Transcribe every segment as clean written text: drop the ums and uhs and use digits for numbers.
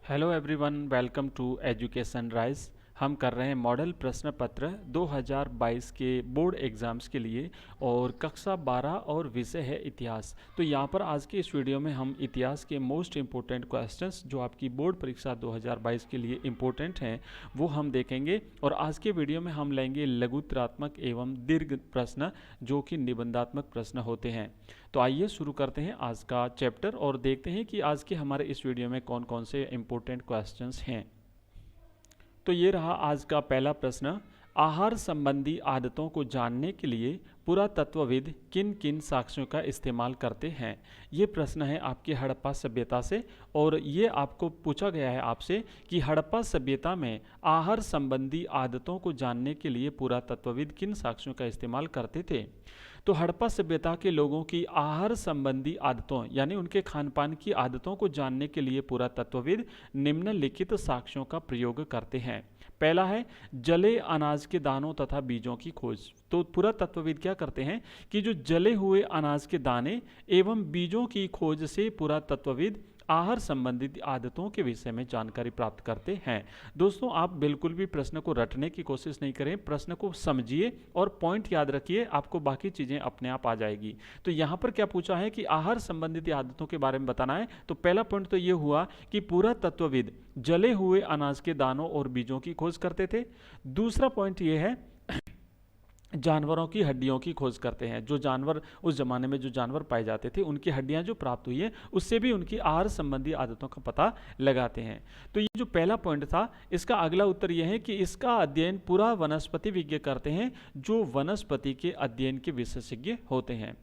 Hello everyone, welcome to education rise. हम कर रहे हैं मॉडल प्रश्न पत्र 2022 के बोर्ड एग्ज़ाम्स के लिए और कक्षा 12 और विषय है इतिहास। तो यहाँ पर आज के इस वीडियो में हम इतिहास के मोस्ट इम्पोर्टेंट क्वेश्चंस जो आपकी बोर्ड परीक्षा 2022 के लिए इम्पोर्टेंट हैं वो हम देखेंगे। और आज के वीडियो में हम लेंगे लघुत्तरात्मक एवं दीर्घ प्रश्न जो कि निबंधात्मक प्रश्न होते हैं। तो आइए शुरू करते हैं आज का चैप्टर और देखते हैं कि आज के हमारे इस वीडियो में कौन कौन से इम्पोर्टेंट क्वेश्चंस हैं। तो ये रहा आज का पहला प्रश्न। आहार संबंधी आदतों को जानने के लिए पुरातत्वविद किन किन साक्ष्यों का इस्तेमाल करते हैं। ये प्रश्न है आपकी हड़प्पा सभ्यता से और ये आपको पूछा गया है आपसे कि हड़प्पा सभ्यता में आहार संबंधी आदतों को जानने के लिए पुरातत्वविद किन साक्ष्यों का इस्तेमाल करते थे। तो हड़प्पा सभ्यता के लोगों की आहार संबंधी आदतों यानी उनके खान पान की आदतों को जानने के लिए पुरातत्वविद निम्नलिखित साक्ष्यों का प्रयोग करते हैं। पहला है जले अनाज के दानों तथा बीजों की खोज। तो पुरातत्वविद क्या करते हैं कि जो जले हुए अनाज के दाने एवं बीजों की खोज से पुरातत्वविद आहार संबंधित आदतों के विषय में जानकारी प्राप्त करते हैं। दोस्तों, आप बिल्कुल भी प्रश्न को रटने की कोशिश नहीं करें, प्रश्न को समझिए और पॉइंट याद रखिए, आपको बाकी चीज़ें अपने आप आ जाएगी। तो यहाँ पर क्या पूछा है कि आहार संबंधित आदतों के बारे में बताना है। तो पहला पॉइंट तो ये हुआ कि पुरातत्वविद जले हुए अनाज के दानों और बीजों की खोज करते थे। दूसरा पॉइंट ये है जानवरों की हड्डियों की खोज करते हैं। जो जानवर उस जमाने में जो जानवर पाए जाते थे उनकी हड्डियां जो प्राप्त हुई है उससे भी उनकी आहार संबंधी आदतों का पता लगाते हैं। तो ये जो पहला पॉइंट था इसका अगला उत्तर यह है कि इसका अध्ययन पूरा वनस्पति विज्ञ करते हैं जो वनस्पति के अध्ययन के विशेषज्ञ होते हैं।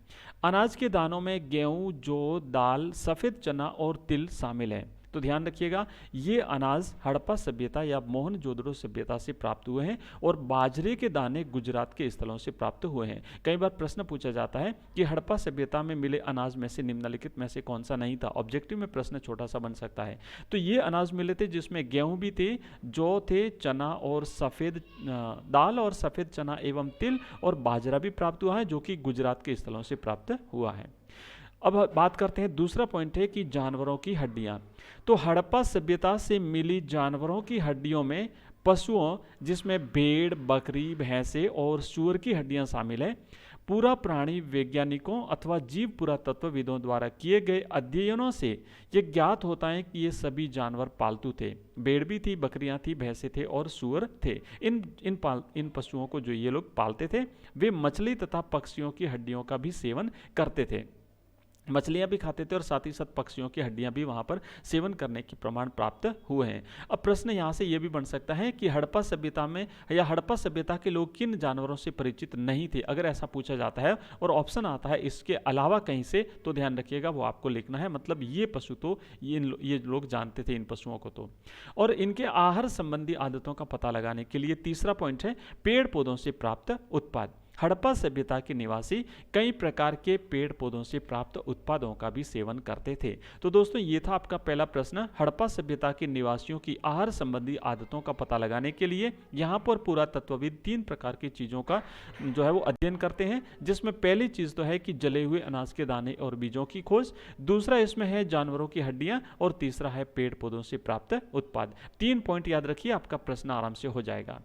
अनाज के दानों में गेहूं, जौ, दाल, सफ़ेद चना और तिल शामिल है। तो ध्यान रखिएगा, ये अनाज हड़प्पा सभ्यता या मोहनजोदड़ो सभ्यता से प्राप्त हुए हैं और बाजरे के दाने गुजरात के स्थलों से प्राप्त हुए हैं। कई बार प्रश्न पूछा जाता है कि हड़प्पा सभ्यता में मिले अनाज में से निम्नलिखित में से कौन सा नहीं था। ऑब्जेक्टिव में प्रश्न छोटा सा बन सकता है। तो ये अनाज मिले थे जिसमें गेहूं भी थे, जौ थे, चना और सफ़ेद दाल और सफ़ेद चना एवं तिल और बाजरा भी प्राप्त हुआ है जो कि गुजरात के स्थलों से प्राप्त हुआ है। अब बात करते हैं, दूसरा पॉइंट है कि जानवरों की हड्डियां। तो हड़प्पा सभ्यता से मिली जानवरों की हड्डियों में पशुओं जिसमें भेड़, बकरी, भैंसे और सूअर की हड्डियां शामिल है। पूरा प्राणी वैज्ञानिकों अथवा जीव पुरातत्वविदों द्वारा किए गए अध्ययनों से ये ज्ञात होता है कि ये सभी जानवर पालतू थे। भेड़ भी थी, बकरियां थी, भैंसे थे और सूअर थे। इन पशुओं को जो ये लोग पालते थे वे मछली तथा पक्षियों की हड्डियों का भी सेवन करते थे। मछलियां भी खाते थे और साथ ही साथ पक्षियों की हड्डियां भी वहां पर सेवन करने के प्रमाण प्राप्त हुए हैं। अब प्रश्न यहां से यह भी बन सकता है कि हड़प्पा सभ्यता में या हड़प्पा सभ्यता के लोग किन जानवरों से परिचित नहीं थे। अगर ऐसा पूछा जाता है और ऑप्शन आता है इसके अलावा कहीं से, तो ध्यान रखिएगा वो आपको लिखना है। मतलब ये पशु तो ये लोग जानते थे इन पशुओं को। तो और इनके आहार संबंधी आदतों का पता लगाने के लिए तीसरा पॉइंट है पेड़ पौधों से प्राप्त उत्पाद। हड़प्पा सभ्यता के निवासी कई प्रकार के पेड़ पौधों से प्राप्त उत्पादों का भी सेवन करते थे। तो दोस्तों, ये था आपका पहला प्रश्न। हड़प्पा सभ्यता के निवासियों की आहार संबंधी आदतों का पता लगाने के लिए यहाँ पर पुरातत्वविद 3 प्रकार की चीज़ों का जो है वो अध्ययन करते हैं, जिसमें पहली चीज़ तो है कि जले हुए अनाज के दाने और बीजों की खोज, दूसरा इसमें है जानवरों की हड्डियाँ और तीसरा है पेड़ पौधों से प्राप्त उत्पाद। 3 पॉइंट याद रखिए, आपका प्रश्न आराम से हो जाएगा।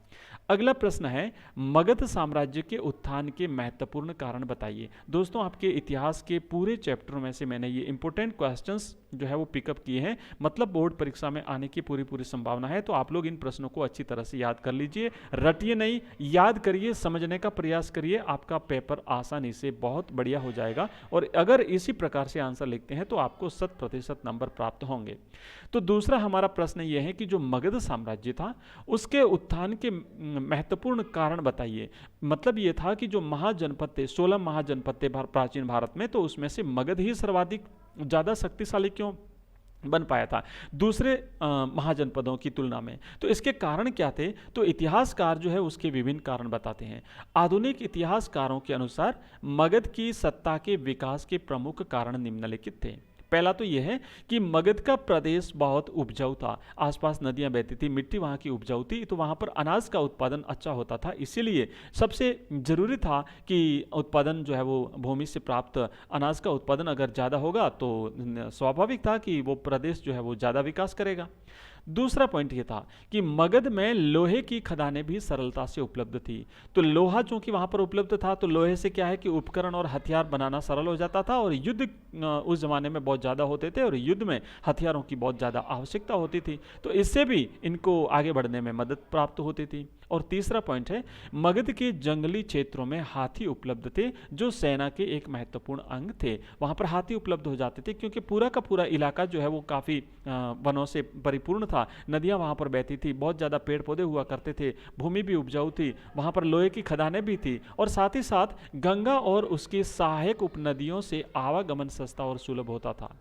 अगला प्रश्न है मगध साम्राज्य के उत्थान के महत्वपूर्ण कारण बताइए। दोस्तों, आपके इतिहास के पूरे चैप्टर में से मैंने ये इंपॉर्टेंट क्वेश्चंस जो है वो पिकअप किए हैं। मतलब बोर्ड परीक्षा में आने की पूरी संभावना है। तो आप लोग इन प्रश्नों को अच्छी तरह से याद कर लीजिए, रटिए नहीं, याद करिए, समझने का प्रयास करिए। आपका पेपर आसानी से बहुत बढ़िया हो जाएगा और अगर इसी प्रकार से आंसर लिखते हैं तो आपको 100% नंबर प्राप्त होंगे। तो दूसरा हमारा प्रश्न यह है कि जो मगध साम्राज्य था उसके उत्थान के महत्वपूर्ण कारण बताइए। मतलब ये था कि जो महाजनपद थे, 16 महाजनपद थे प्राचीन भारत में, तो उसमें से मगध ही सर्वाधिक ज़्यादा शक्तिशाली क्यों बन पाया था दूसरे महाजनपदों की तुलना में। तो इसके कारण क्या थे? तो इतिहासकार जो है उसके विभिन्न कारण बताते हैं। आधुनिक इतिहासकारों के अनुसार मगध की सत्ता के विकास के प्रमुख कारण निम्नलिखित थे। पहला तो यह है कि मगध का प्रदेश बहुत उपजाऊ था, आसपास नदियां बहती थी, मिट्टी वहां की उपजाऊ थी, तो वहां पर अनाज का उत्पादन अच्छा होता था। इसीलिए सबसे जरूरी था कि उत्पादन जो है वो भूमि से प्राप्त अनाज का उत्पादन अगर ज़्यादा होगा तो स्वाभाविक था कि वो प्रदेश जो है वो ज़्यादा विकास करेगा। दूसरा पॉइंट ये था कि मगध में लोहे की खदानें भी सरलता से उपलब्ध थी। तो लोहा चूंकि वहां पर उपलब्ध था तो लोहे से क्या है कि उपकरण और हथियार बनाना सरल हो जाता था, और युद्ध उस जमाने में बहुत ज़्यादा होते थे और युद्ध में हथियारों की बहुत ज़्यादा आवश्यकता होती थी, तो इससे भी इनको आगे बढ़ने में मदद प्राप्त होती थी। और तीसरा पॉइंट है, मगध के जंगली क्षेत्रों में हाथी उपलब्ध थे जो सेना के एक महत्वपूर्ण अंग थे। वहां पर हाथी उपलब्ध हो जाते थे क्योंकि पूरा का पूरा इलाका जो है वो काफ़ी वनों से परिपूर्ण था, नदियां वहां पर बहती थी, बहुत ज़्यादा पेड़ पौधे हुआ करते थे, भूमि भी उपजाऊ थी, वहां पर लोहे की खदानें भी थी, और साथ ही साथ गंगा और उसकी सहायक उपनदियों से आवागमन सस्ता और सुलभ होता था।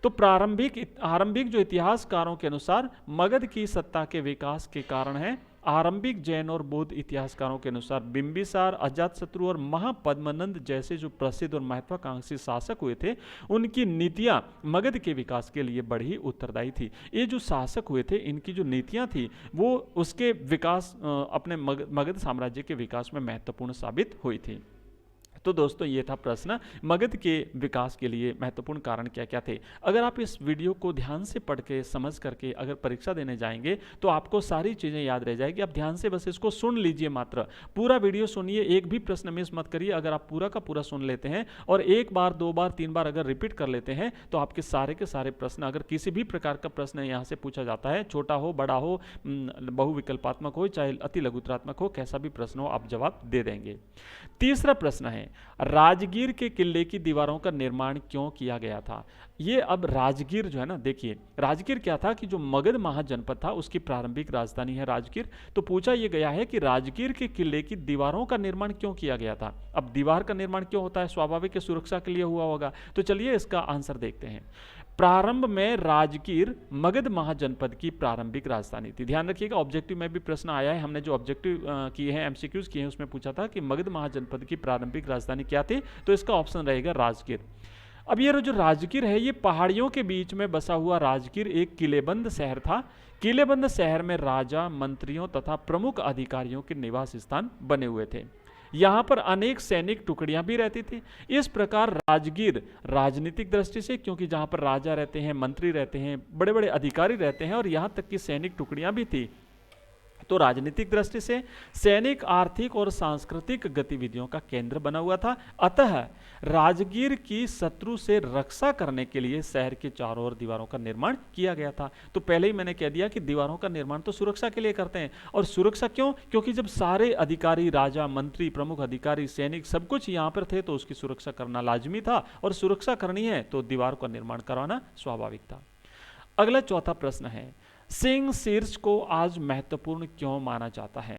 तो आरंभिक जो इतिहासकारों के अनुसार मगध की सत्ता के विकास के कारण है। आरंभिक जैन और बौद्ध इतिहासकारों के अनुसार बिंबिसार, अजातशत्रु और महापद्मनंद जैसे जो प्रसिद्ध और महत्वाकांक्षी शासक हुए थे, उनकी नीतियां मगध के विकास के लिए बड़ी उत्तरदायी थी। ये जो शासक हुए थे, इनकी जो नीतियां थी वो उसके विकास अपने मगध साम्राज्य के विकास में महत्वपूर्ण साबित हुई थी। तो दोस्तों ये था प्रश्न, मगध के विकास के लिए महत्वपूर्ण कारण क्या क्या थे। अगर आप इस वीडियो को ध्यान से पढ़ के समझ करके अगर परीक्षा देने जाएंगे तो आपको सारी चीज़ें याद रह जाएगी। आप ध्यान से बस इसको सुन लीजिए, मात्र पूरा वीडियो सुनिए, एक भी प्रश्न मिस मत करिए। अगर आप पूरा का पूरा सुन लेते हैं और एक बार, दो बार, तीन बार अगर रिपीट कर लेते हैं तो आपके सारे के सारे प्रश्न, अगर किसी भी प्रकार का प्रश्न यहाँ से पूछा जाता है, छोटा हो, बड़ा हो, बहुविकल्पात्मक हो, चाहे अति लघुत्रात्मक हो, कैसा भी प्रश्न हो, आप जवाब दे देंगे। तीसरा प्रश्न है, राजगीर के किले की दीवारों का निर्माण क्यों किया गया था। ये अब राजगीर जो है ना, देखिए राजगीर क्या था कि जो मगध महाजनपद था उसकी प्रारंभिक राजधानी है राजगीर। तो पूछा यह गया है कि राजगीर के किले की दीवारों का निर्माण क्यों किया गया था। अब दीवार का निर्माण क्यों होता है, स्वाभाविक सुरक्षा के लिए हुआ होगा। तो चलिए इसका आंसर देखते हैं। प्रारंभ में राजगीर मगध महाजनपद की प्रारंभिक राजधानी थी। ध्यान रखिएगा, ऑब्जेक्टिव में भी प्रश्न आया है, हमने जो ऑब्जेक्टिव किए हैं, एमसीक्यूज किए हैं, उसमें पूछा था कि मगध महाजनपद की प्रारंभिक राजधानी क्या थी, तो इसका ऑप्शन रहेगा राजगीर। अब ये जो राजगीर है, ये पहाड़ियों के बीच में बसा हुआ राजगीर एक किलेबंद शहर था। किलेबंद शहर में राजा, मंत्रियों तथा प्रमुख अधिकारियों के निवास स्थान बने हुए थे। यहाँ पर अनेक सैनिक टुकड़ियां भी रहती थी। इस प्रकार राजगीर राजनीतिक दृष्टि से, क्योंकि जहाँ पर राजा रहते हैं, मंत्री रहते हैं, बड़े बड़े अधिकारी रहते हैं और यहाँ तक कि सैनिक टुकड़ियां भी थी, तो राजनीतिक दृष्टि से सैनिक, आर्थिक और सांस्कृतिक गतिविधियों का केंद्र बना हुआ था। अतः राजगीर की शत्रु से रक्षा करने के लिए शहर के चारों ओर दीवारों का निर्माण किया गया था। तो पहले ही मैंने कह दिया कि दीवारों का निर्माण तो सुरक्षा के लिए करते हैं। और सुरक्षा क्यों? क्योंकि जब सारे अधिकारी, राजा, मंत्री, प्रमुख अधिकारी, सैनिक सब कुछ यहाँ पर थे तो उसकी सुरक्षा करना लाजमी था, और सुरक्षा करनी है तो दीवार का निर्माण करवाना स्वाभाविक था। अगला चौथा प्रश्न है, सिंह शीर्ष को आज महत्वपूर्ण क्यों माना जाता है।